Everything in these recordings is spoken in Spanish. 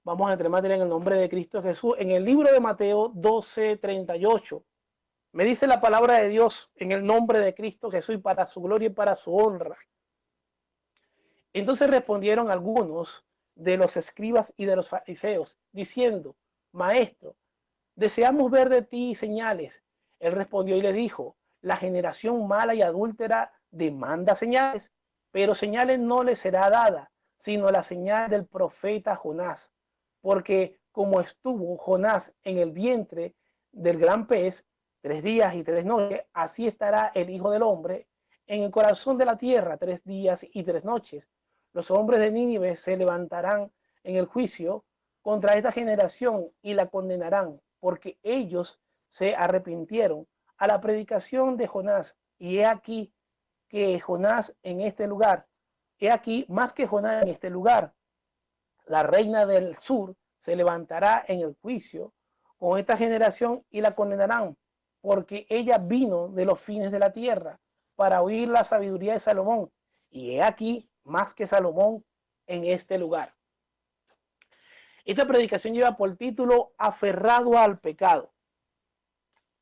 Vamos a entrar en materia en el nombre de Cristo Jesús. En el libro de Mateo 12:38, me dice la palabra de Dios en el nombre de Cristo Jesús y para su gloria y para su honra. Entonces respondieron algunos de los escribas y de los fariseos, diciendo: Maestro, deseamos ver de ti señales. Él respondió y le dijo: la generación mala y adúltera demanda señales, pero señales no les será dada, sino la señal del profeta Jonás. Porque como estuvo Jonás en el vientre del gran pez 3 días y 3 noches, así estará el Hijo del Hombre en el corazón de la tierra 3 días y 3 noches. Los hombres de Nínive se levantarán en el juicio contra esta generación y la condenarán, porque ellos se arrepintieron a la predicación de Jonás. Y he aquí que Jonás en este lugar, he aquí más que Jonás en este lugar, la reina del sur se levantará en el juicio con esta generación y la condenarán, porque ella vino de los fines de la tierra para oír la sabiduría de Salomón. Y he aquí más que Salomón en este lugar. Esta predicación lleva por título Aferrado al pecado.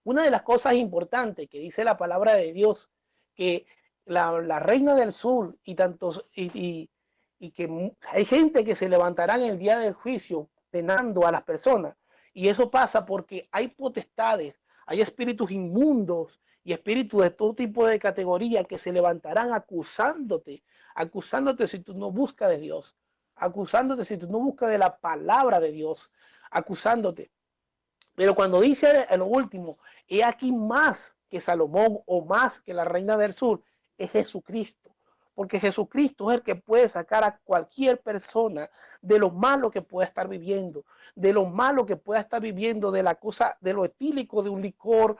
Una de las cosas importantes que dice la palabra de Dios, que la reina del sur y tantos y que hay gente que se levantará en el día del juicio condenando a las personas, y eso pasa porque hay potestades, hay espíritus inmundos y espíritus de todo tipo de categoría que se levantarán acusándote si tú no buscas de Dios, acusándote si tú no buscas de la palabra de Dios, acusándote. Pero cuando dice en lo último, he aquí más que Salomón o más que la reina del sur, es Jesucristo. Porque Jesucristo es el que puede sacar a cualquier persona de lo malo que pueda estar viviendo, de lo malo que pueda estar viviendo, de la cosa, de lo etílico de un licor,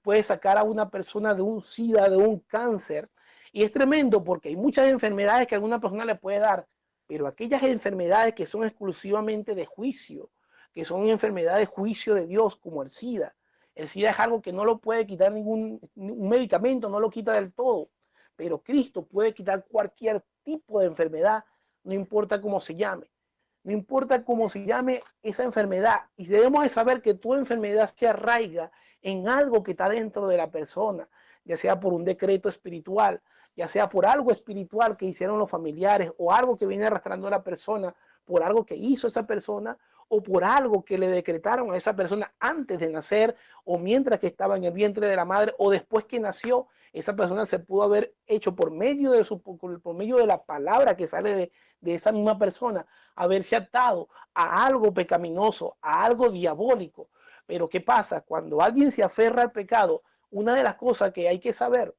puede sacar a una persona de un SIDA, de un cáncer. Y es tremendo porque hay muchas enfermedades que a alguna persona le puede dar, pero aquellas enfermedades que son exclusivamente de juicio, que son enfermedades de juicio de Dios, como el SIDA. El SIDA es algo que no lo puede quitar ningún un medicamento, no lo quita del todo, pero Cristo puede quitar cualquier tipo de enfermedad, no importa cómo se llame. No importa cómo se llame esa enfermedad. Y debemos de saber que tu enfermedad se arraiga en algo que está dentro de la persona, ya sea por un decreto espiritual, ya sea por algo espiritual que hicieron los familiares o algo que viene arrastrando a la persona, por algo que hizo esa persona o por algo que le decretaron a esa persona antes de nacer o mientras que estaba en el vientre de la madre o después que nació. Esa persona se pudo haber hecho por medio de la palabra que sale de esa misma persona, haberse atado a algo pecaminoso, a algo diabólico. Pero ¿qué pasa? Cuando alguien se aferra al pecado, una de las cosas que hay que saber,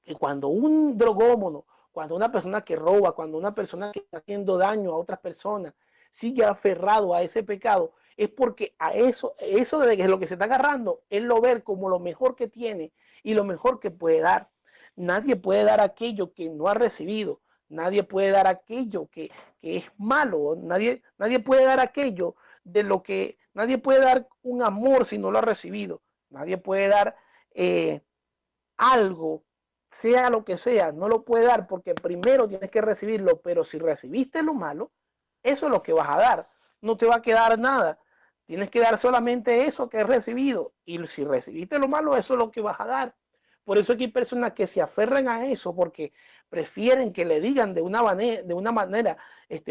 que cuando un drogómono, cuando una persona que roba, cuando una persona que está haciendo daño a otras personas, sigue aferrado a ese pecado, es porque a eso de que es lo que se está agarrando, él lo ve como lo mejor que tiene y lo mejor que puede dar. Nadie puede dar aquello que no ha recibido. Nadie puede dar aquello que es malo. Nadie puede dar aquello de lo que... Nadie puede dar un amor si no lo ha recibido. Nadie puede dar algo, sea lo que sea, no lo puede dar porque primero tienes que recibirlo, pero si recibiste lo malo, eso es lo que vas a dar, no te va a quedar nada, tienes que dar solamente eso que has recibido y si recibiste lo malo, eso es lo que vas a dar. Por eso hay personas que se aferran a eso porque prefieren que le digan de una manera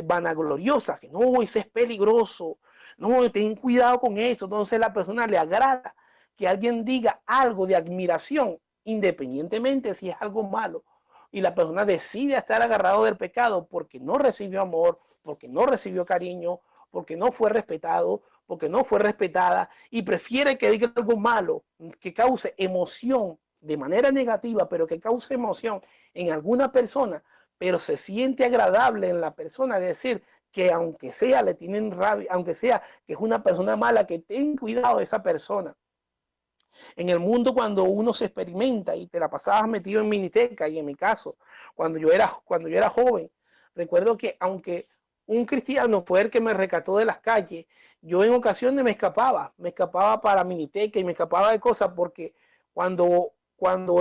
vanagloriosa que no, eso es peligroso, no, ten cuidado con eso. Entonces a la persona le agrada que alguien diga algo de admiración independientemente si es algo malo, y la persona decide estar agarrado del pecado porque no recibió amor, porque no recibió cariño, porque no fue respetado, porque no fue respetada, y prefiere que diga algo malo que cause emoción de manera negativa, pero que cause emoción en alguna persona, pero se siente agradable en la persona de decir que aunque sea le tienen rabia, aunque sea que es una persona mala, que ten cuidado de esa persona. En el mundo, cuando uno se experimenta y te la pasabas metido en miniteca, y en mi caso, cuando yo era joven, recuerdo que aunque un cristiano fue el que me rescató de las calles, yo en ocasiones me escapaba para miniteca y me escapaba de cosas porque cuando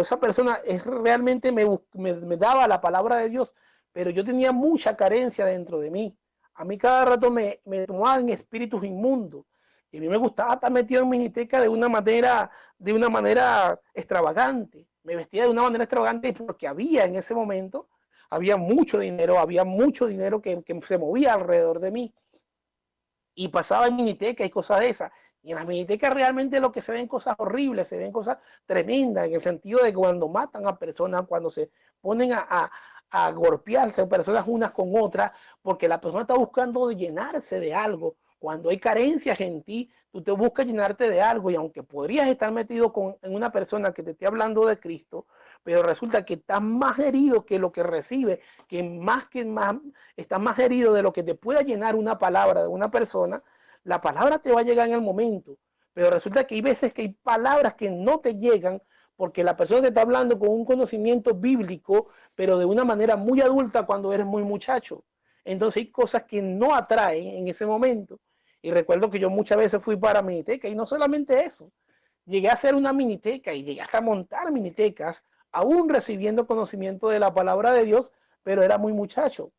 esa persona realmente me daba la palabra de Dios, pero yo tenía mucha carencia dentro de mí. A mí cada rato me tomaban espíritus inmundos. Y a mí me gustaba estar metido en miniteca de una manera extravagante. Me vestía de una manera extravagante porque había en ese momento, había mucho dinero que se movía alrededor de mí. Y pasaba en miniteca y cosas de esas. Y en las minitecas realmente lo que se ven cosas horribles, se ven cosas tremendas, en el sentido de que cuando matan a personas, cuando se ponen a golpearse personas unas con otras, porque la persona está buscando llenarse de algo. Cuando hay carencias en ti, tú te buscas llenarte de algo y aunque podrías estar metido en una persona que te esté hablando de Cristo, pero resulta que estás más herido que lo que recibe, que más, estás más herido de lo que te pueda llenar una palabra de una persona. La palabra te va a llegar en el momento, pero resulta que hay veces que hay palabras que no te llegan porque la persona te está hablando con un conocimiento bíblico, pero de una manera muy adulta cuando eres muy muchacho. Entonces hay cosas que no atraen en ese momento. Y recuerdo que yo muchas veces fui para miniteca y no solamente eso, llegué a hacer una miniteca y llegué hasta a montar minitecas, aún recibiendo conocimiento de la palabra de Dios, pero era muy muchacho.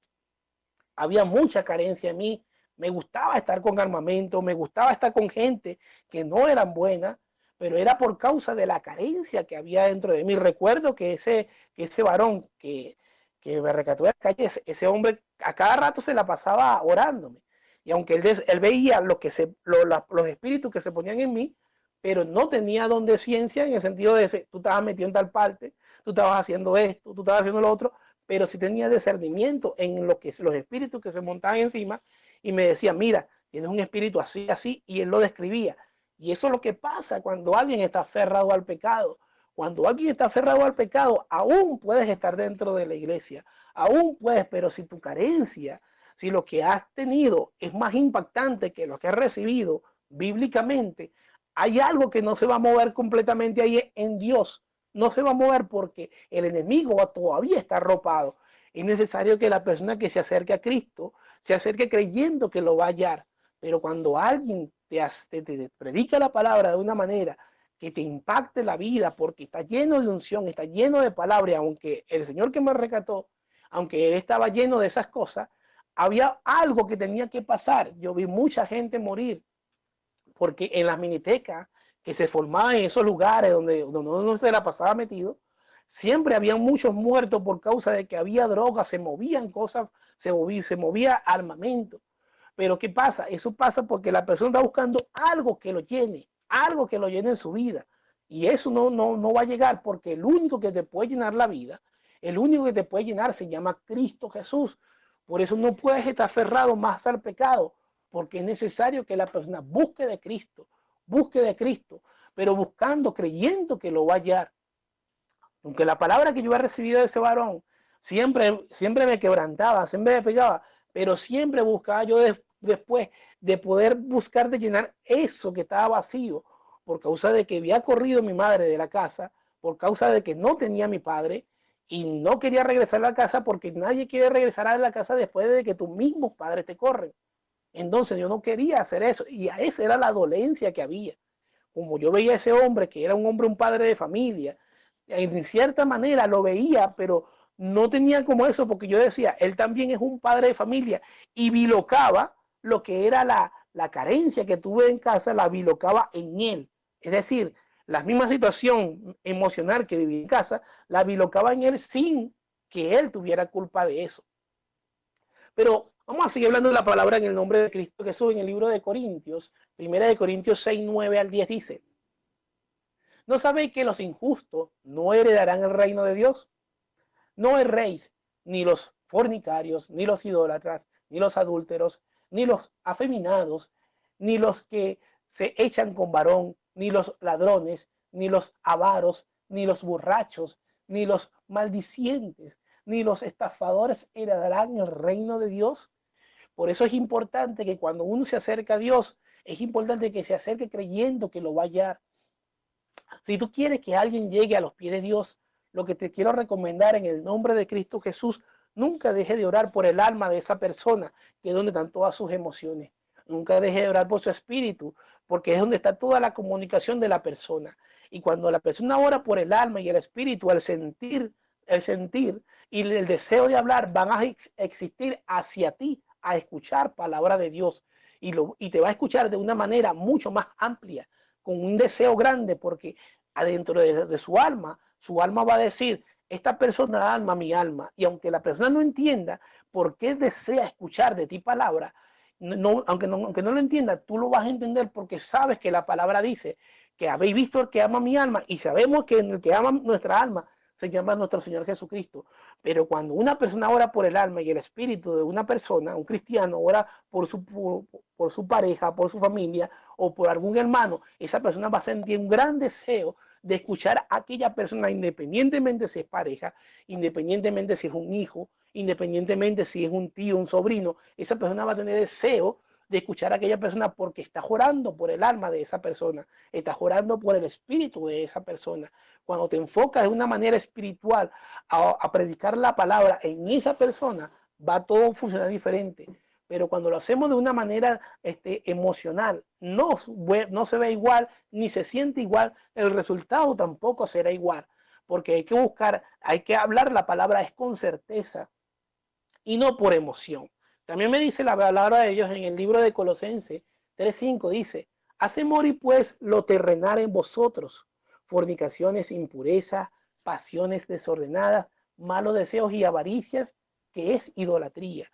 Había mucha carencia en mí. Me gustaba estar con armamento, me gustaba estar con gente que no eran buenas, pero era por causa de la carencia que había dentro de mí. Recuerdo que ese varón que me rescató de la calle, ese hombre a cada rato se la pasaba orándome. Y aunque él veía los espíritus que se ponían en mí, pero no tenía don de ciencia en el sentido de que tú estabas metido en tal parte, tú estabas haciendo esto, tú estabas haciendo lo otro, pero sí tenía discernimiento en lo que los espíritus que se montaban encima y me decía, mira, tienes un espíritu así, así, y él lo describía. Y eso es lo que pasa cuando alguien está aferrado al pecado. Cuando alguien está aferrado al pecado, aún puedes estar dentro de la iglesia, aún puedes, pero si tu carencia, si lo que has tenido es más impactante que lo que has recibido bíblicamente, hay algo que no se va a mover completamente ahí en Dios. No se va a mover porque el enemigo todavía está arropado. Es necesario que la persona que se acerque a Cristo se acerque creyendo que lo va a hallar. Pero cuando alguien te predica la palabra de una manera que te impacte la vida porque está lleno de unción, está lleno de palabra, aunque el Señor que me rescató, aunque él estaba lleno de esas cosas, había algo que tenía que pasar. Yo vi mucha gente morir porque en las minitecas que se formaban en esos lugares donde uno se la pasaba metido, siempre había muchos muertos por causa de que había drogas, se movían cosas, se movía armamento. Pero ¿qué pasa? Eso pasa porque la persona está buscando algo que lo llene en su vida. Y eso no va a llegar porque el único que te puede llenar la vida, el único que te puede llenar se llama Cristo Jesús. Por eso no puedes estar aferrado más al pecado, porque es necesario que la persona busque de Cristo, pero buscando, creyendo que lo va a hallar. Aunque la palabra que yo he recibido de ese varón siempre me quebrantaba, siempre me pegaba, pero siempre buscaba yo después de poder buscar de llenar eso que estaba vacío, por causa de que había corrido mi madre de la casa, por causa de que no tenía mi padre y no quería regresar a la casa porque nadie quiere regresar a la casa después de que tus mismos padres te corren. Entonces yo no quería hacer eso y a esa era la dolencia que había. Como yo veía a ese hombre que era un padre de familia, en cierta manera lo veía, pero no tenía como eso porque yo decía, él también es un padre de familia y bilocaba lo que era la carencia que tuve en casa, la bilocaba en él. Es decir, la misma situación emocional que viví en casa, la bilocaba en él sin que él tuviera culpa de eso. Pero vamos a seguir hablando de la palabra en el nombre de Cristo Jesús en el libro de Corintios, 1 Corintios 6, 9 al 10 dice, ¿no sabéis que los injustos no heredarán el reino de Dios? No erréis, ni los fornicarios, ni los idólatras, ni los adúlteros, ni los afeminados, ni los que se echan con varón, ni los ladrones, ni los avaros, ni los borrachos, ni los maldicientes, ni los estafadores heredarán el reino de Dios. Por eso es importante que cuando uno se acerca a Dios, es importante que se acerque creyendo que lo va a hallar. Si tú quieres que alguien llegue a los pies de Dios, lo que te quiero recomendar en el nombre de Cristo Jesús, nunca deje de orar por el alma de esa persona, que es donde están todas sus emociones. Nunca deje de orar por su espíritu, porque es donde está toda la comunicación de la persona. Y cuando la persona ora por el alma y el espíritu, el sentir y el deseo de hablar van a existir hacia ti, a escuchar palabra de Dios y te va a escuchar de una manera mucho más amplia, con un deseo grande, porque adentro de su alma va a decir, esta persona alma mi alma, y aunque la persona no entienda por qué desea escuchar de ti palabra, aunque no lo entienda, tú lo vas a entender porque sabes que la palabra dice que habéis visto el que ama mi alma y sabemos que en el que ama nuestra alma se llama nuestro Señor Jesucristo. Pero cuando una persona ora por el alma y el espíritu de una persona, un cristiano, ora por su pareja, por su familia o por algún hermano, esa persona va a sentir un gran deseo de escuchar a aquella persona, independientemente si es pareja, independientemente si es un hijo, independientemente si es un tío, un sobrino, esa persona va a tener deseo de escuchar a aquella persona porque está orando por el alma de esa persona, está orando por el espíritu de esa persona. Cuando te enfocas de una manera espiritual a predicar la palabra en esa persona, va todo a funcionar diferente. Pero cuando lo hacemos de una manera emocional, no se ve igual, ni se siente igual, el resultado tampoco será igual, porque hay que buscar, hay que hablar la palabra es con certeza y no por emoción. También me dice la palabra de Dios en el libro de Colosenses 3:5, dice, hace morir pues lo terrenal en vosotros, fornicaciones, impurezas, pasiones desordenadas, malos deseos y avaricias, que es idolatría.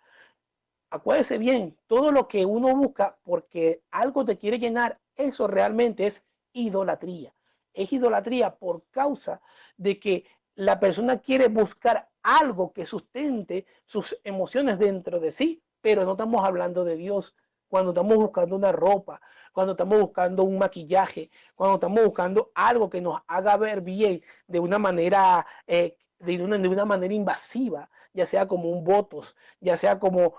Acuérdese bien, todo lo que uno busca porque algo te quiere llenar, eso realmente es idolatría. Es idolatría por causa de que la persona quiere buscar algo que sustente sus emociones dentro de sí, pero no estamos hablando de Dios. Cuando estamos buscando una ropa, cuando estamos buscando un maquillaje, cuando estamos buscando algo que nos haga ver bien de una manera, de una manera invasiva, ya sea como un botox, ya sea como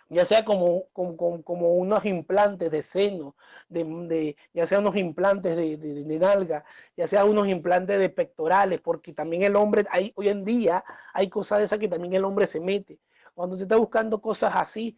ya sea como unos implantes de seno, ya sea unos implantes de nalga, ya sea unos implantes de pectorales, porque también el hombre, hoy en día hay cosas de esas que también el hombre se mete. Cuando se está buscando cosas así,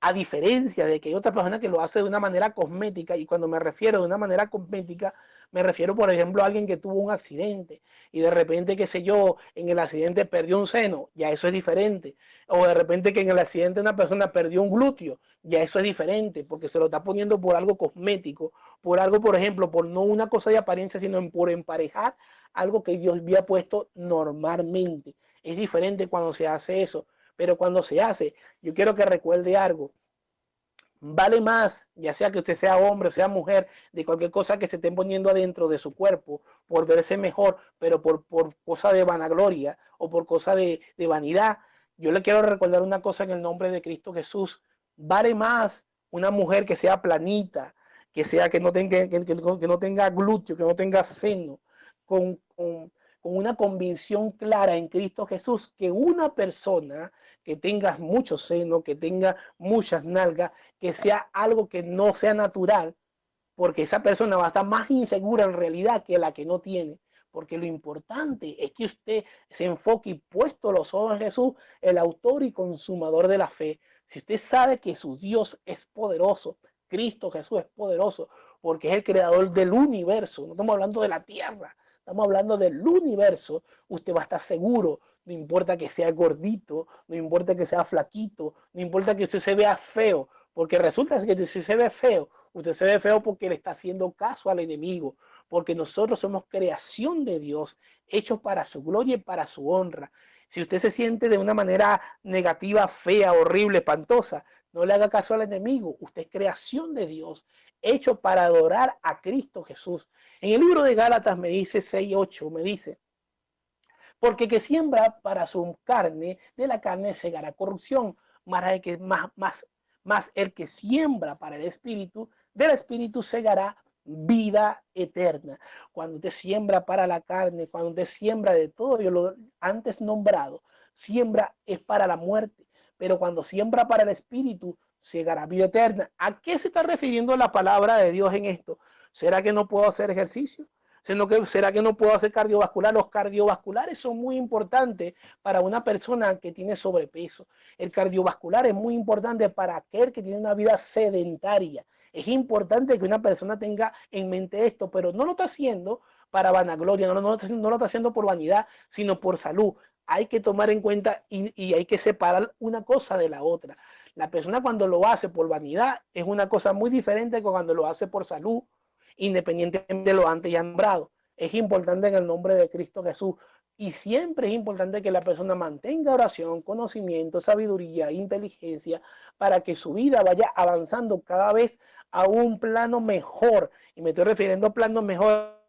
a diferencia de que hay otra persona que lo hace de una manera cosmética, y cuando me refiero de una manera cosmética, me refiero, por ejemplo, a alguien que tuvo un accidente y de repente, qué sé yo, en el accidente perdió un seno, ya eso es diferente. O de repente que en el accidente una persona perdió un glúteo, ya eso es diferente, porque se lo está poniendo por algo cosmético, por algo, por ejemplo, por no una cosa de apariencia, sino por emparejar algo que Dios había puesto normalmente. Es diferente cuando se hace eso. Pero cuando se hace, yo quiero que recuerde algo. Vale más, ya sea que usted sea hombre o sea mujer, de cualquier cosa que se esté poniendo adentro de su cuerpo por verse mejor, pero por cosa de vanagloria o por cosa de vanidad. Yo le quiero recordar una cosa en el nombre de Cristo Jesús. Vale más una mujer que sea planita, que no tenga, que no tenga glúteo, que no tenga seno, con una convicción clara en Cristo Jesús, que una persona que tenga mucho seno, que tenga muchas nalgas, que sea algo que no sea natural, porque esa persona va a estar más insegura en realidad que la que no tiene. Porque lo importante es que usted se enfoque y puesto los ojos en Jesús, el autor y consumador de la fe. Si usted sabe que su Dios es poderoso, Cristo Jesús es poderoso, porque es el creador del universo, no estamos hablando de la tierra, estamos hablando del universo, usted va a estar seguro, no importa que sea gordito, no importa que sea flaquito, no importa que usted se vea feo, porque resulta que si se ve feo, usted se ve feo porque le está haciendo caso al enemigo, porque nosotros somos creación de Dios, hechos para su gloria y para su honra. Si usted se siente de una manera negativa, fea, horrible, espantosa, no le haga caso al enemigo. Usted es creación de Dios, hecho para adorar a Cristo Jesús. En el libro de Gálatas me dice 6:8, me dice, porque que siembra para su carne, de la carne segará corrupción, más el que siembra para el espíritu, del espíritu segará vida eterna. Cuando usted siembra para la carne, cuando usted siembra de todo lo antes nombrado, siembra es para la muerte, pero cuando siembra para el espíritu, segará vida eterna. ¿A qué se está refiriendo la palabra de Dios en esto? ¿Será que no puedo hacer ejercicio? ¿Será que no puedo hacer cardiovascular? Los cardiovasculares son muy importantes para una persona que tiene sobrepeso. El cardiovascular es muy importante para aquel que tiene una vida sedentaria. Es importante que una persona tenga en mente esto, pero no lo está haciendo para vanagloria, no lo está haciendo por vanidad, sino por salud. hay que tomar en cuenta y hay que separar una cosa de la otra. La persona cuando lo hace por vanidad es una cosa muy diferente que cuando lo hace por salud, independientemente de lo antes ya nombrado. Es importante en el nombre de Cristo Jesús. Y siempre es importante que la persona mantenga oración, conocimiento, sabiduría, inteligencia, para que su vida vaya avanzando cada vez a un plano mejor. Y me estoy refiriendo a planos mejor,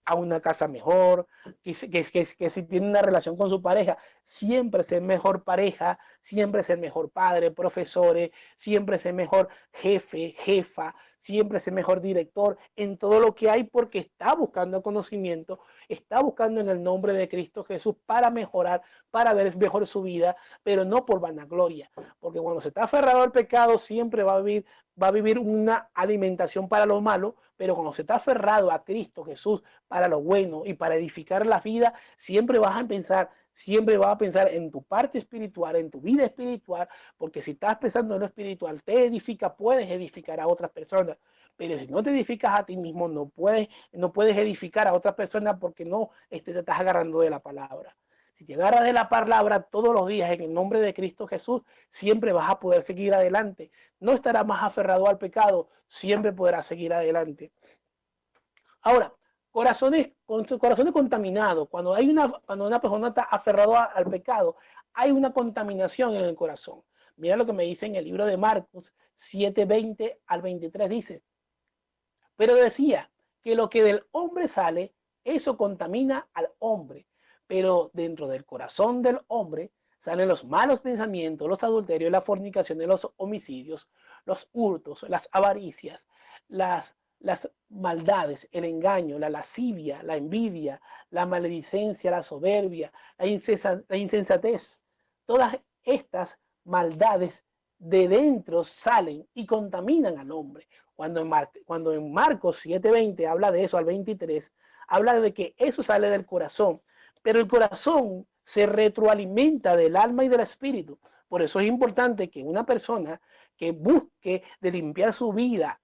a una casa mejor, que si tiene una relación con su pareja, siempre ser mejor pareja, siempre ser mejor padre, profesores, siempre ser mejor jefe, jefa, siempre ser mejor director en todo lo que hay porque está buscando conocimiento, está buscando en el nombre de Cristo Jesús para mejorar, para ver mejor su vida, pero no por vanagloria, porque cuando se está aferrado al pecado siempre va a vivir una alimentación para lo malo, pero cuando se está aferrado a Cristo Jesús para lo bueno y para edificar la vida, siempre vas a pensar en tu parte espiritual, en tu vida espiritual, porque si estás pensando en lo espiritual, te edifica, puedes edificar a otras personas. Pero si no te edificas a ti mismo, no puedes edificar a otras personas porque no te estás agarrando de la palabra. Si te agarras de la palabra todos los días en el nombre de Cristo Jesús, siempre vas a poder seguir adelante. No estarás más aferrado al pecado, siempre podrás seguir adelante. Ahora, corazones contaminados. Cuando una persona está aferrada al pecado, hay una contaminación en el corazón. Mira lo que me dice en el libro de Marcos 7:20 al 23 dice, pero decía que lo que del hombre sale, eso contamina al hombre, pero dentro del corazón del hombre salen los malos pensamientos, los adulterios, la fornicación, los homicidios, los hurtos, las avaricias, las maldades, el engaño, la lascivia, la envidia, la maledicencia, la soberbia, la insensatez. Todas estas maldades de dentro salen y contaminan al hombre. Cuando en Marcos 7:20 habla de eso al 23, habla de que eso sale del corazón, pero el corazón se retroalimenta del alma y del espíritu. Por eso es importante que una persona que busque de limpiar su vida,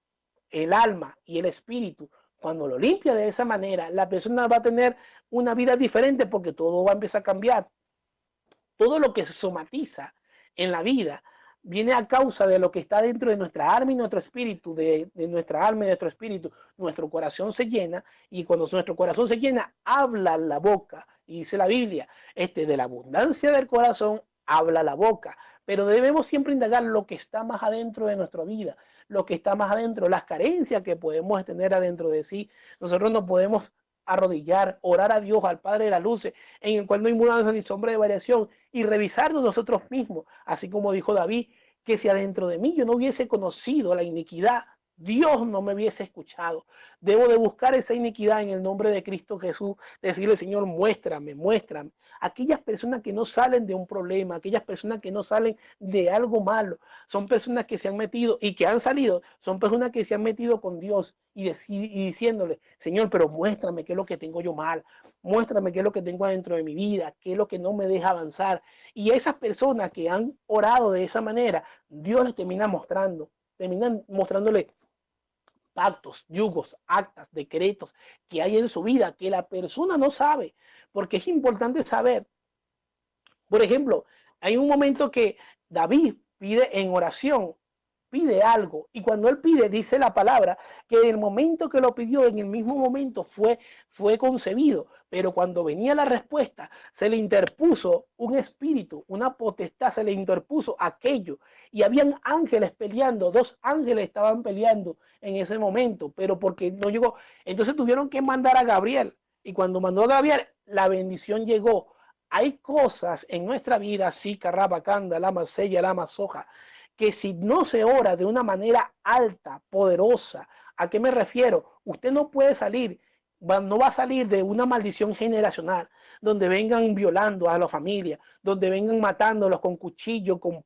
el alma y el espíritu, cuando lo limpia de esa manera, la persona va a tener una vida diferente porque todo va a empezar a cambiar. Todo lo que se somatiza en la vida viene a causa de lo que está dentro de nuestra alma y nuestro espíritu, de nuestra alma y nuestro espíritu. Nuestro corazón se llena y cuando nuestro corazón se llena, habla la boca. Y dice la Biblia, de la abundancia del corazón habla la boca. Pero debemos siempre indagar lo que está más adentro de nuestra vida, lo que está más adentro, las carencias que podemos tener adentro de sí. Nosotros no podemos arrodillar, orar a Dios, al Padre de la luz, en el cual no hay mudanza ni sombra de variación, y revisarnos nosotros mismos, así como dijo David, que si adentro de mí yo no hubiese conocido la iniquidad, Dios no me hubiese escuchado. Debo de buscar esa iniquidad en el nombre de Cristo Jesús, decirle, Señor, muéstrame, muéstrame. Aquellas personas que no salen de un problema, aquellas personas que no salen de algo malo, son personas que se han metido y que han salido, son personas que se han metido con Dios y diciéndole, Señor, pero muéstrame qué es lo que tengo yo mal, muéstrame qué es lo que tengo adentro de mi vida, qué es lo que no me deja avanzar. Y esas personas que han orado de esa manera, Dios les termina mostrándole pactos, yugos, actas, decretos que hay en su vida que la persona no sabe, porque es importante saber. Por ejemplo, hay un momento que David pide en oración, pide algo, y cuando él pide, dice la palabra, que en el momento que lo pidió, en el mismo momento fue concebido, pero cuando venía la respuesta, se le interpuso un espíritu, una potestad, se le interpuso aquello, y habían ángeles peleando, dos ángeles estaban peleando en ese momento, pero porque no llegó, entonces tuvieron que mandar a Gabriel, y cuando mandó a Gabriel, la bendición llegó. Hay cosas en nuestra vida, sí, carrabacanda, lama sella, lama soja, que si no se ora de una manera alta, poderosa, ¿a qué me refiero? Usted no puede salir, no va a salir de una maldición generacional, donde vengan violando a la familia, donde vengan matándolos con cuchillo, con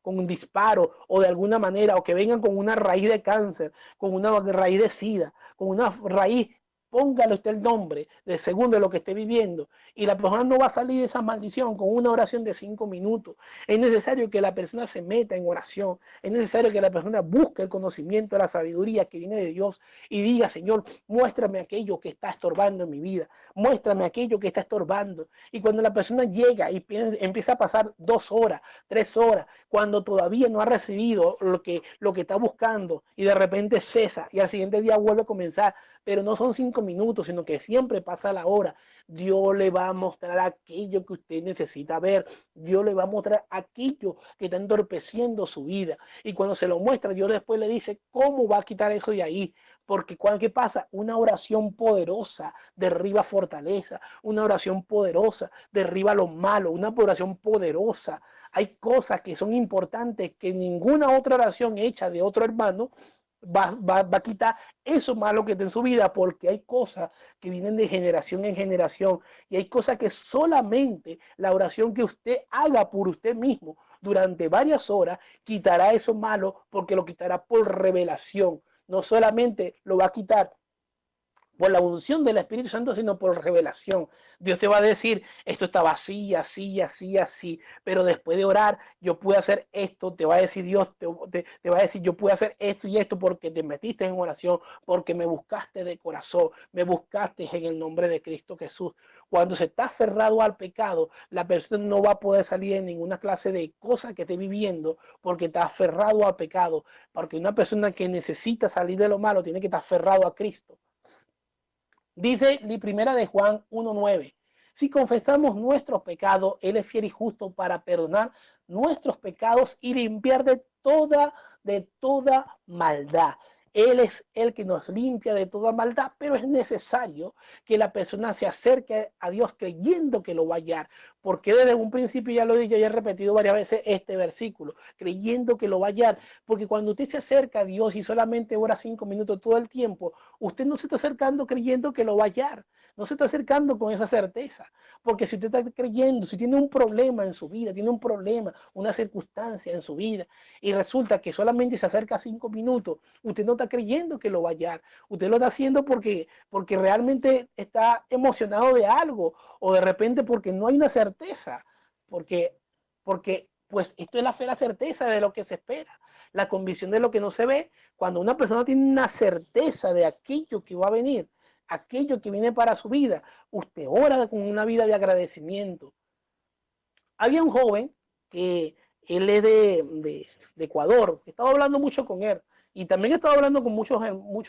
un disparo, o de alguna manera, o que vengan con una raíz de cáncer, con una raíz de sida, con una raíz póngale usted el nombre de segundo de lo que esté viviendo y la persona no va a salir de esa maldición con una oración de 5 minutos. Es necesario que la persona se meta en oración, es necesario que la persona busque el conocimiento, la sabiduría que viene de Dios y diga, Señor, muéstrame aquello que está estorbando en mi vida, muéstrame aquello que está estorbando. Y cuando la persona llega y empieza a pasar 2 horas, 3 horas, cuando todavía no ha recibido lo que está buscando y de repente cesa y al siguiente día vuelve a comenzar, pero no son 5 minutos, sino que siempre pasa la hora. Dios le va a mostrar aquello que usted necesita ver. Dios le va a mostrar aquello que está entorpeciendo su vida. Y cuando se lo muestra, Dios después le dice cómo va a quitar eso de ahí. Porque ¿qué pasa? Una oración poderosa derriba fortaleza. Una oración poderosa derriba lo malo. Una oración poderosa. Hay cosas que son importantes que ninguna otra oración hecha de otro hermano va a quitar eso malo que está en su vida, porque hay cosas que vienen de generación en generación y hay cosas que solamente la oración que usted haga por usted mismo durante varias horas quitará eso malo, porque lo quitará por revelación. No solamente lo va a quitar por la unción del Espíritu Santo, sino por revelación. Dios te va a decir, esto estaba así, así, así, así, pero después de orar, yo pude hacer esto, te va a decir Dios, te va a decir, yo pude hacer esto y esto porque te metiste en oración, porque me buscaste de corazón, me buscaste en el nombre de Cristo Jesús. Cuando se está aferrado al pecado, la persona no va a poder salir en ninguna clase de cosa que esté viviendo porque está aferrado al pecado, porque una persona que necesita salir de lo malo tiene que estar aferrado a Cristo. Dice la primera de Juan 1:9. Si confesamos nuestros pecados, Él es fiel y justo para perdonar nuestros pecados y limpiar de toda maldad. Él es el que nos limpia de toda maldad, pero es necesario que la persona se acerque a Dios creyendo que lo va a hallar, porque desde un principio ya lo he dicho, ya he repetido varias veces este versículo, creyendo que lo va a hallar, porque cuando usted se acerca a Dios y solamente ora 5 minutos todo el tiempo, usted no se está acercando creyendo que lo va a hallar, no se está acercando con esa certeza, porque si usted está creyendo, si tiene un problema en su vida, tiene un problema, una circunstancia en su vida, y resulta que solamente se acerca 5 minutos, usted no está creyendo que lo va a hallar, usted lo está haciendo porque realmente está emocionado de algo, o de repente porque no hay una certeza, porque pues esto es la fe, la certeza de lo que se espera, la convicción de lo que no se ve. Cuando una persona tiene una certeza de aquello que va a venir, aquello que viene para su vida, usted ora con una vida de agradecimiento. Había un joven que él es de Ecuador, estaba hablando mucho con él y también estaba hablando con muchos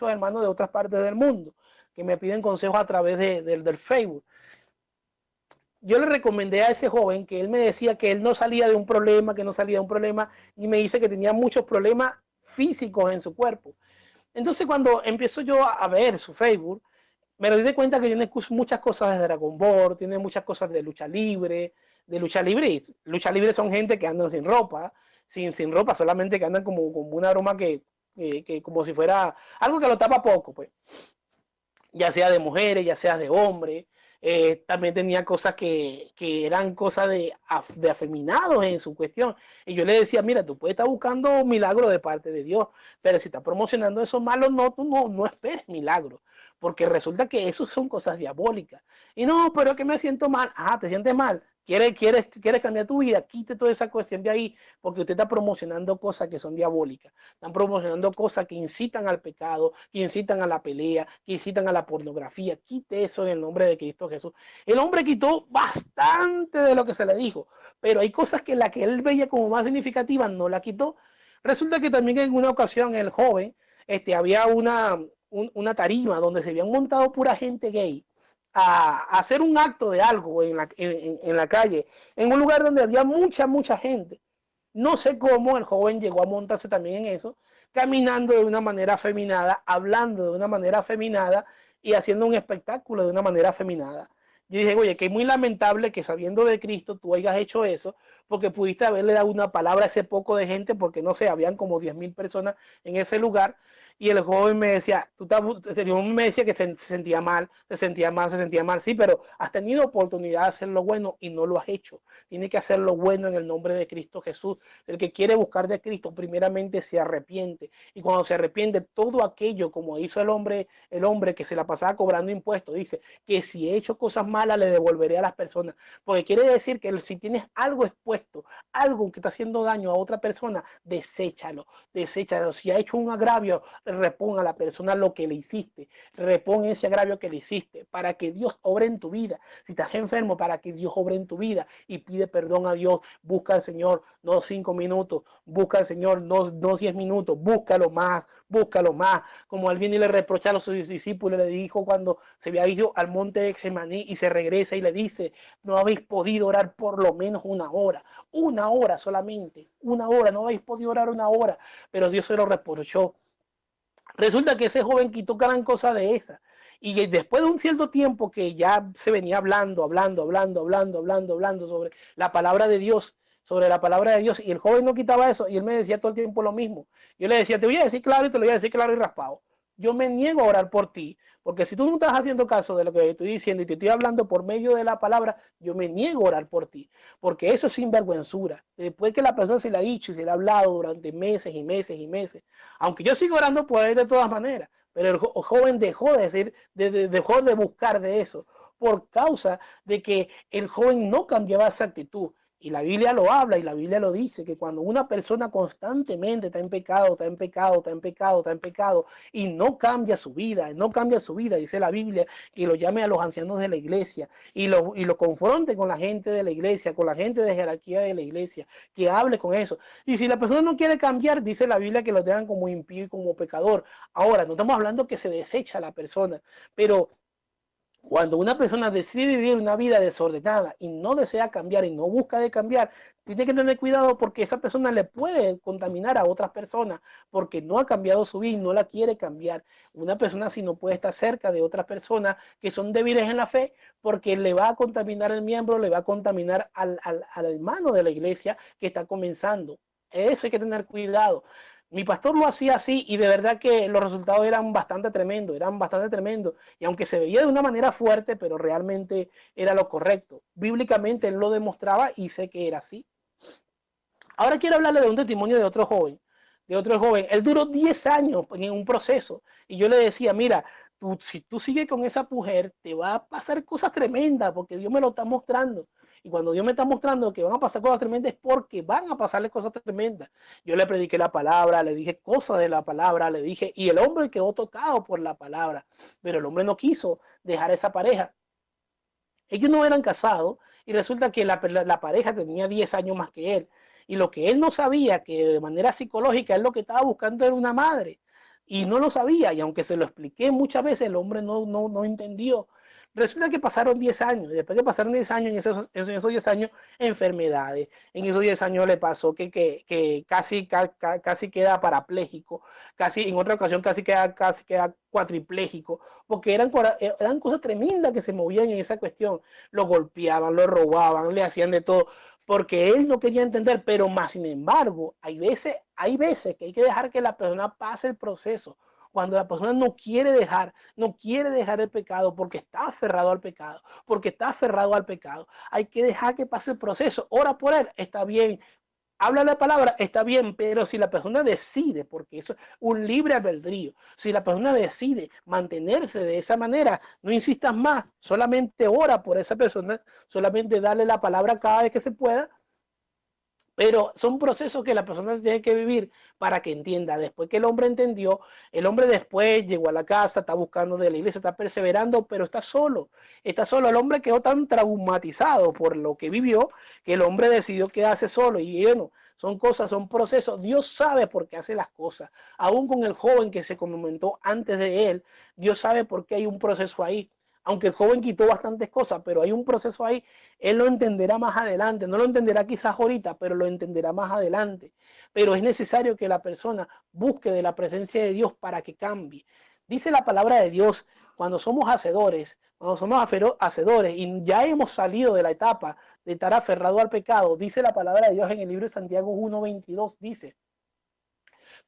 hermanos de otras partes del mundo que me piden consejos a través del Facebook. Yo le recomendé a ese joven que él me decía que él no salía de un problema, y me dice que tenía muchos problemas físicos en su cuerpo. Entonces cuando empiezo yo a ver su Facebook, me doy cuenta que tiene muchas cosas de Dragon Ball, tiene muchas cosas de lucha libre. Lucha libre son gente que andan sin ropa, sin ropa, solamente que andan como una aroma que como si fuera algo que lo tapa poco, pues. Ya sea de mujeres, ya sea de hombres. También tenía cosas que eran cosas de afeminados en su cuestión. Y yo le decía, mira, tú puedes estar buscando un milagro de parte de Dios, pero si estás promocionando esos malos, tú no esperes milagros, porque resulta que eso son cosas diabólicas. Y no, pero que me siento mal. Ah, te sientes mal. ¿Quieres cambiar tu vida? Quite toda esa cuestión de ahí, porque usted está promocionando cosas que son diabólicas. Están promocionando cosas que incitan al pecado, que incitan a la pelea, que incitan a la pornografía. Quite eso en el nombre de Cristo Jesús. El hombre quitó bastante de lo que se le dijo, pero hay cosas que la que él veía como más significativa no la quitó. Resulta que también en una ocasión el joven, había una tarima donde se habían montado pura gente gay a hacer un acto de algo en la calle, en un lugar donde había mucha gente. No sé cómo el joven llegó a montarse también en eso, caminando de una manera afeminada, hablando de una manera afeminada y haciendo un espectáculo de una manera afeminada. Yo dije, oye, que es muy lamentable que sabiendo de Cristo tú hayas hecho eso, porque pudiste haberle dado una palabra a ese poco de gente, porque no sé, habían como 10,000 personas en ese lugar. Y el joven me decía, yo me decía que se sentía mal, se sentía mal, se sentía mal. Sí, pero has tenido oportunidad de hacer lo bueno y no lo has hecho. Tienes que hacer lo bueno en el nombre de Cristo Jesús. El que quiere buscar de Cristo primeramente se arrepiente. Y cuando se arrepiente, todo aquello, como hizo el hombre que se la pasaba cobrando impuestos, dice que si he hecho cosas malas, le devolveré a las personas. Porque quiere decir que si tienes algo expuesto, algo que está haciendo daño a otra persona, deséchalo, deséchalo. Si ha hecho un agravio, repon a la persona lo que le hiciste, repon ese agravio que le hiciste, para que Dios obre en tu vida. Si estás enfermo, para que Dios obre en tu vida y pide perdón a Dios. Busca al Señor, no 5 minutos, busca al Señor, no 10 minutos, búscalo más, búscalo más. Como él viene y le reprocha a sus discípulos, le dijo cuando se había ido al monte de Getsemaní y se regresa y le dice, no habéis podido orar por lo menos una hora solamente, una hora, no habéis podido orar una hora, pero Dios se lo reprochó. Resulta que ese joven quitó gran cosa de esa. Y después de un cierto tiempo que ya se venía hablando sobre la palabra de Dios, sobre la palabra de Dios, y el joven no quitaba eso, y él me decía todo el tiempo lo mismo. Yo le decía, te voy a decir claro y te lo voy a decir claro y raspado. Yo me niego a orar por ti, porque si tú no estás haciendo caso de lo que estoy diciendo y te estoy hablando por medio de la palabra, yo me niego a orar por ti, porque eso es sinvergüenzura. Después que la persona se le ha dicho y se le ha hablado durante meses y meses y meses, aunque yo sigo orando por él de todas maneras, pero el joven dejó de decir, dejó de buscar de eso, por causa de que el joven no cambiaba esa actitud. Y la Biblia lo habla y la Biblia lo dice, que cuando una persona constantemente está en pecado, está en pecado, está en pecado, está en pecado, y no cambia su vida, no cambia su vida, dice la Biblia, que lo llame a los ancianos de la iglesia y lo confronte con la gente de la iglesia, con la gente de jerarquía de la iglesia, que hable con eso. Y si la persona no quiere cambiar, dice la Biblia que lo tengan como impío y como pecador. Ahora, no estamos hablando que se desecha la persona, pero cuando una persona decide vivir una vida desordenada y no desea cambiar y no busca de cambiar, tiene que tener cuidado porque esa persona le puede contaminar a otras personas porque no ha cambiado su vida y no la quiere cambiar. Una persona así no puede estar cerca de otras personas que son débiles en la fe porque le va a contaminar el miembro, le va a contaminar al hermano de la iglesia que está comenzando. Eso hay que tener cuidado. Mi pastor lo hacía así y de verdad que los resultados eran bastante tremendos, Y aunque se veía de una manera fuerte, pero realmente era lo correcto. Bíblicamente él lo demostraba y sé que era así. Ahora quiero hablarle de un testimonio de otro joven. Él duró 10 años en un proceso y yo le decía, mira, si tú sigues con esa mujer, te va a pasar cosas tremendas porque Dios me lo está mostrando. Y cuando Dios me está mostrando que van a pasar cosas tremendas es porque van a pasarle cosas tremendas. Yo le prediqué la palabra, le dije cosas de la palabra, le dije, y el hombre quedó tocado por la palabra, pero el hombre no quiso dejar esa pareja. Ellos no eran casados y resulta que la pareja tenía 10 años más que él. Y lo que él no sabía, que de manera psicológica él lo que estaba buscando era una madre. Y no lo sabía, y aunque se lo expliqué muchas veces, el hombre no entendió. Resulta que pasaron 10 años, y después que pasaron 10 años, en esos 10 años, enfermedades. En esos 10 años le pasó que casi queda parapléjico, en otra ocasión casi queda cuatripléjico, porque eran cosas tremendas que se movían en esa cuestión. Lo golpeaban, lo robaban, le hacían de todo porque él no quería entender, pero más sin embargo, hay veces que hay que dejar que la persona pase el proceso. Cuando la persona no quiere dejar el pecado porque está aferrado al pecado, hay que dejar que pase el proceso. Ora por él, está bien, habla la palabra, está bien, pero si la persona decide, porque eso es un libre albedrío, si la persona decide mantenerse de esa manera, no insistas más, solamente ora por esa persona, solamente dale la palabra cada vez que se pueda, pero son procesos que la persona tiene que vivir para que entienda. Después que el hombre entendió, el hombre después llegó a la casa, está buscando de la iglesia, está perseverando, pero está solo. Está solo. El hombre quedó tan traumatizado por lo que vivió que el hombre decidió quedarse solo. Y bueno, son cosas, son procesos. Dios sabe por qué hace las cosas. Aún con el joven que se comentó antes de él, Dios sabe por qué hay un proceso ahí. Aunque el joven quitó bastantes cosas, pero hay un proceso ahí, él lo entenderá más adelante, no lo entenderá quizás ahorita, pero lo entenderá más adelante. Pero es necesario que la persona busque de la presencia de Dios para que cambie. Dice la palabra de Dios, cuando somos hacedores y ya hemos salido de la etapa de estar aferrado al pecado, dice la palabra de Dios en el libro de Santiago 1:22, dice,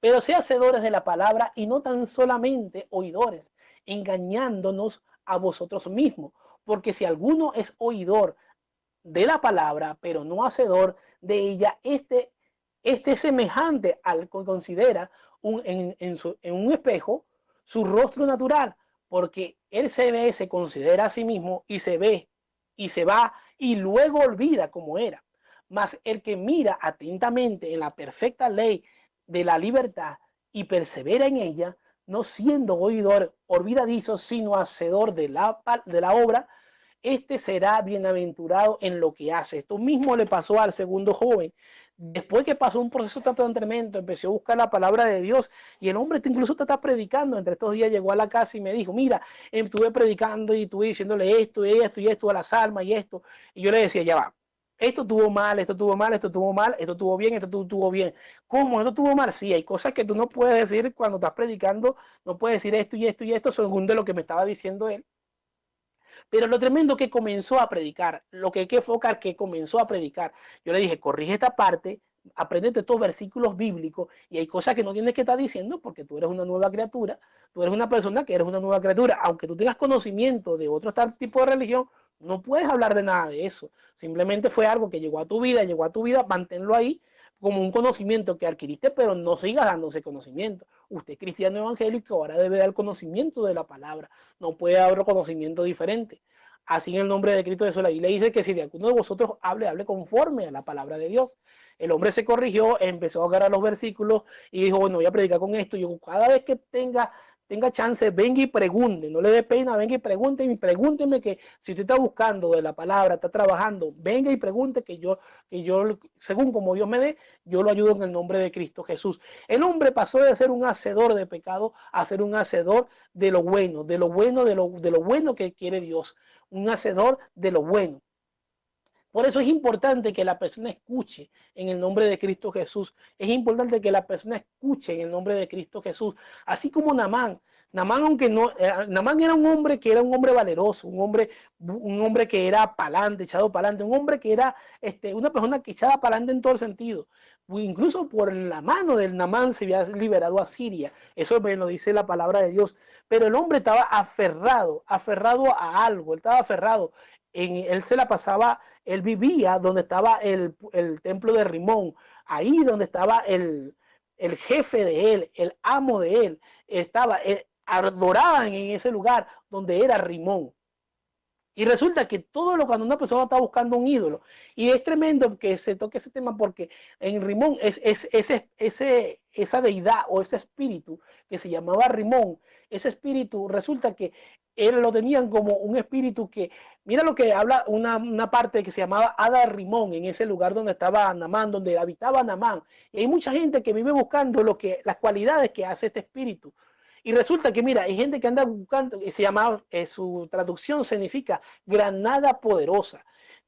pero sé hacedores de la palabra y no tan solamente oidores, engañándonos a vosotros mismos. Porque si alguno es oidor de la palabra, pero no hacedor de ella, este es semejante al que considera en un espejo su rostro natural, porque él se ve, se considera a sí mismo y se ve y se va y luego olvida como era. Mas el que mira atentamente en la perfecta ley de la libertad y persevera en ella, no siendo oidor olvidadizo, sino hacedor de la obra, este será bienaventurado en lo que hace. Esto mismo le pasó al segundo joven. Después que pasó un proceso tan tremendo, empezó a buscar la palabra de Dios y el hombre incluso te está predicando. Entre estos días llegó a la casa y me dijo, mira, estuve predicando y estuve diciéndole esto y esto y esto a las almas y esto. Y yo le decía, ya va, esto estuvo mal, esto estuvo mal, esto estuvo mal, esto estuvo bien, esto estuvo bien. ¿Cómo? ¿Esto estuvo mal? Sí, hay cosas que tú no puedes decir cuando estás predicando, no puedes decir esto y esto y esto, según de lo que me estaba diciendo él. Pero lo tremendo que comenzó a predicar, lo que hay que enfocar, que comenzó a predicar. Yo le dije, corrige esta parte, aprendete estos versículos bíblicos y hay cosas que no tienes que estar diciendo porque tú eres una nueva criatura, tú eres una persona que eres una nueva criatura. Aunque tú tengas conocimiento de otro tipo de religión, no puedes hablar de nada de eso. Simplemente fue algo que llegó a tu vida, manténlo ahí como un conocimiento que adquiriste, pero no sigas dándose conocimiento. Usted es cristiano evangélico, ahora debe dar conocimiento de la palabra, no puede haber conocimiento diferente. Así en el nombre de Cristo Jesús, la Biblia dice que si de alguno de vosotros hable conforme a la palabra de Dios. El hombre se corrigió, empezó a agarrar los versículos y dijo, bueno, voy a predicar con esto. Yo cada vez que tenga chance, venga y pregunte, no le dé pena, venga y pregúnteme que si usted está buscando de la palabra, está trabajando, venga y pregunte que yo, según como Dios me dé, yo lo ayudo en el nombre de Cristo Jesús. El hombre pasó de ser un hacedor de pecado a ser un hacedor de lo bueno, de lo bueno que quiere Dios, un hacedor de lo bueno. Por eso es importante que la persona escuche en el nombre de Cristo Jesús. Es importante que la persona escuche en el nombre de Cristo Jesús. Así como Naamán. Naamán, aunque no, Naamán era un hombre valeroso, un hombre que era pa'lante, echado pa'lante, un hombre que era una persona que echaba pa'lante en todo el sentido. Incluso por la mano del Naamán se había liberado a Siria. Eso me lo dice la palabra de Dios. Pero el hombre estaba aferrado a algo, él estaba aferrado. Él se la pasaba, él vivía donde estaba el templo de Rimón, ahí donde estaba el jefe de él, el amo de él, adoraban en ese lugar donde era Rimón. Y resulta que todo lo cuando una persona está buscando un ídolo, y es tremendo que se toque ese tema porque en Rimón esa deidad o ese espíritu que se llamaba Rimón, ese espíritu resulta que él lo tenían como un espíritu que, mira lo que habla una parte que se llamaba Hada Rimón, en ese lugar donde estaba Naamán, donde habitaba Naamán. Y hay mucha gente que vive buscando las cualidades que hace este espíritu. Y resulta que, mira, hay gente que anda buscando, se llama, su traducción significa granada poderosa.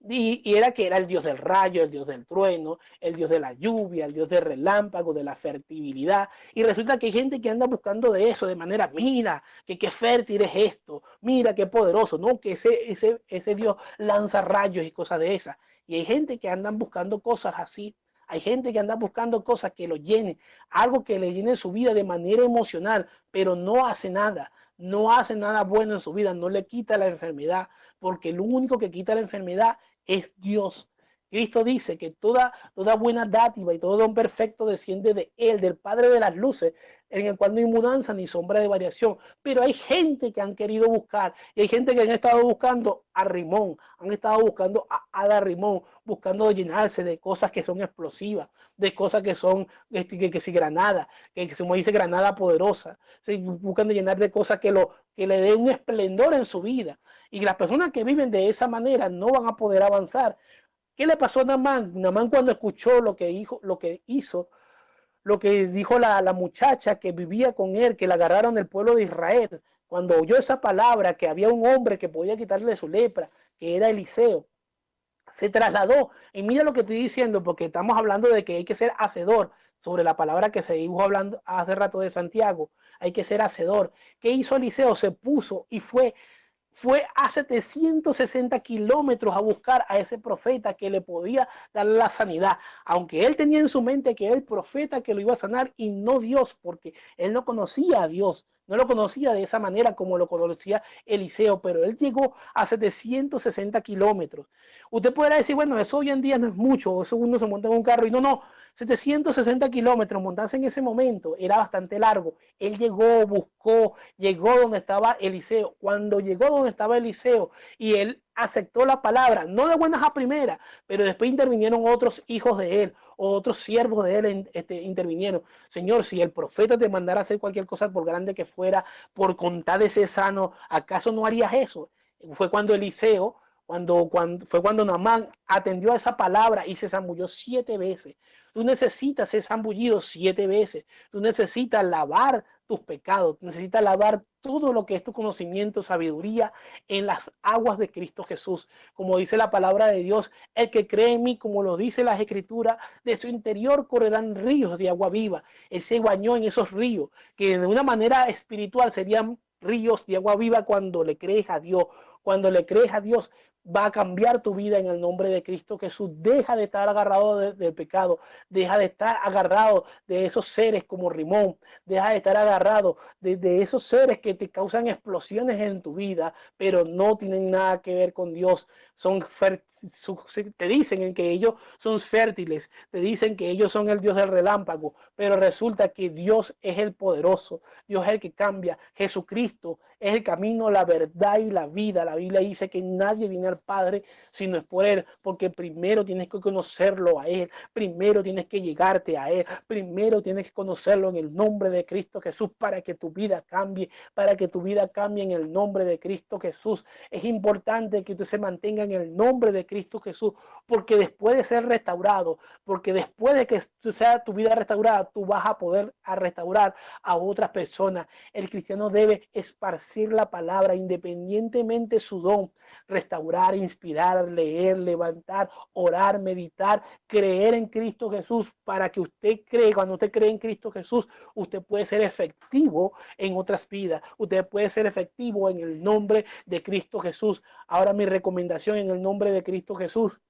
Y era que era el dios del rayo, el dios del trueno, el dios de la lluvia, el dios del relámpago, de la fertilidad. Y resulta que hay gente que anda buscando de eso, de manera, mira, que qué fértil es esto, mira qué poderoso, ¿no? Que ese dios lanza rayos y cosas de esas. Y hay gente que andan buscando cosas así. Hay gente que anda buscando cosas que lo llenen, algo que le llene su vida de manera emocional, pero no hace nada bueno en su vida, no le quita la enfermedad, porque lo único que quita la enfermedad es Dios. Cristo dice que toda buena dádiva y todo don perfecto desciende de Él, del Padre de las luces, en el cual no hay mudanza ni sombra de variación. Pero hay gente que han querido buscar, y hay gente que han estado buscando a Rimón, han estado buscando a Hada Rimón, buscando llenarse de cosas que son explosivas, de cosas que son, que si granada, que como dice granada poderosa, se buscan de llenar de cosas que le den un esplendor en su vida. Y las personas que viven de esa manera no van a poder avanzar. ¿Qué le pasó a Naamán? Naamán cuando escuchó lo que hizo, lo que dijo la muchacha que vivía con él, que la agarraron del pueblo de Israel, cuando oyó esa palabra, que había un hombre que podía quitarle su lepra, que era Eliseo, se trasladó. Y mira lo que estoy diciendo, porque estamos hablando de que hay que ser hacedor, sobre la palabra que se dijo hablando hace rato de Santiago, hay que ser hacedor. ¿Qué hizo Eliseo? Se puso y fue fue a 760 kilómetros a buscar a ese profeta que le podía dar la sanidad, aunque él tenía en su mente que era el profeta que lo iba a sanar y no Dios, porque él no conocía a Dios, no lo conocía de esa manera como lo conocía Eliseo, pero él llegó a 760 kilómetros. Usted podrá decir, bueno, eso hoy en día no es mucho, eso uno se monta en un carro y no, 760 kilómetros, montarse en ese momento era bastante largo. Él llegó, buscó, llegó donde estaba Eliseo. Cuando llegó donde estaba Eliseo y él aceptó la palabra, no de buenas a primeras, pero después intervinieron otros hijos de él, otros siervos de él intervinieron. Señor, si el profeta te mandara a hacer cualquier cosa, por grande que fuera, por contar de ser sano, ¿acaso no harías eso? Fue cuando Eliseo, fue cuando Naamán atendió a esa palabra y se zambulló 7 veces. Tú necesitas ser zambullido 7 veces. Tú necesitas lavar tus pecados. Tú necesitas lavar todo lo que es tu conocimiento, sabiduría en las aguas de Cristo Jesús. Como dice la palabra de Dios, el que cree en mí, como lo dice las Escrituras, de su interior correrán ríos de agua viva. Él se bañó en esos ríos, que de una manera espiritual serían ríos de agua viva cuando le crees a Dios. Cuando le crees a Dios, va a cambiar tu vida en el nombre de Cristo Jesús. Deja de estar agarrado del pecado, deja de estar agarrado de esos seres como Rimón, deja de estar agarrado de esos seres que te causan explosiones en tu vida, pero no tienen nada que ver con Dios. Te dicen que ellos son fértiles, te dicen que ellos son el Dios del relámpago, pero resulta que Dios es el poderoso, Dios es el que cambia. Jesucristo es el camino, la verdad y la vida. La Biblia dice que nadie viene al Padre si no es por Él, porque primero tienes que conocerlo a Él, primero tienes que llegarte a Él, primero tienes que conocerlo en el nombre de Cristo Jesús para que tu vida cambie, para que tu vida cambie en el nombre de Cristo Jesús. Es importante que tú se mantenga en el nombre de Cristo Jesús, porque después de ser restaurado, porque después de que sea tu vida restaurada, tú vas a poder restaurar a otras personas. El cristiano debe esparcir la palabra independientemente de su don, restaurar, inspirar, leer, levantar, orar, meditar, creer en Cristo Jesús, para que usted cree. Cuando usted cree en Cristo Jesús, usted puede ser efectivo en otras vidas, usted puede ser efectivo en el nombre de Cristo Jesús. Ahora mi recomendación en el nombre de Cristo Jesús: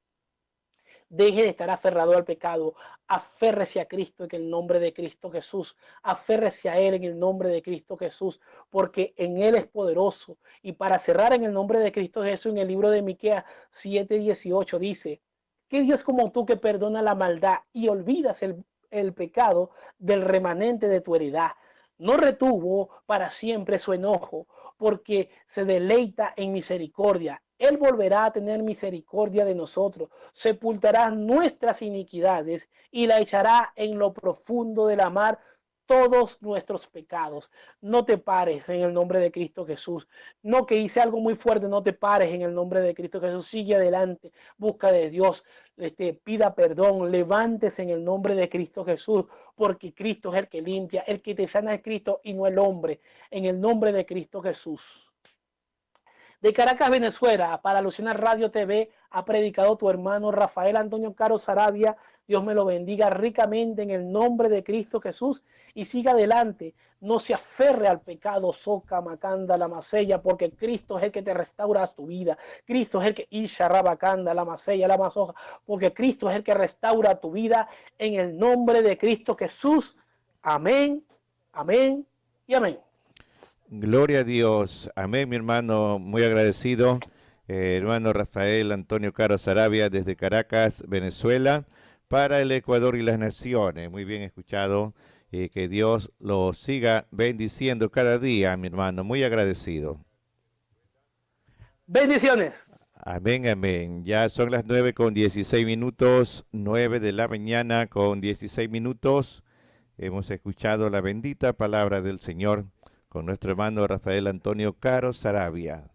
deje de estar aferrado al pecado, aférrese a Cristo en el nombre de Cristo Jesús, aférrese a Él en el nombre de Cristo Jesús, porque en Él es poderoso. Y para cerrar, en el nombre de Cristo Jesús, en el libro de Miqueas 7:18 dice: ¿qué Dios como tú que perdona la maldad y olvidas el pecado del remanente de tu heredad? No retuvo para siempre su enojo, porque se deleita en misericordia. Él volverá a tener misericordia de nosotros, sepultará nuestras iniquidades y la echará en lo profundo de la mar todos nuestros pecados. No te pares en el nombre de Cristo Jesús. No, que hice algo muy fuerte, no te pares en el nombre de Cristo Jesús. Sigue adelante, busca de Dios, pida perdón, levántese en el nombre de Cristo Jesús, porque Cristo es el que limpia, el que te sana es Cristo y no el hombre. En el nombre de Cristo Jesús. De Caracas, Venezuela, para Luciana Radio TV, ha predicado tu hermano Rafael Antonio Caro Sarabia. Dios me lo bendiga ricamente en el nombre de Cristo Jesús y siga adelante. No se aferre al pecado, soca, macanda, la masella, porque Cristo es el que te restaura tu vida. Cristo es el que isha, rabacanda, la masella, la masoja, porque Cristo es el que restaura tu vida en el nombre de Cristo Jesús. Amén, amén y amén. Gloria a Dios. Amén, mi hermano. Muy agradecido. Hermano Rafael Antonio Caro Sarabia desde Caracas, Venezuela, para el Ecuador y las naciones. Muy bien escuchado. Que Dios lo siga bendiciendo cada día, mi hermano. Muy agradecido. Bendiciones. Amén, amén. Ya son las 9:16, 9 de la mañana con 16 minutos. Hemos escuchado la bendita palabra del Señor con nuestro hermano Rafael Antonio Caro Sarabia.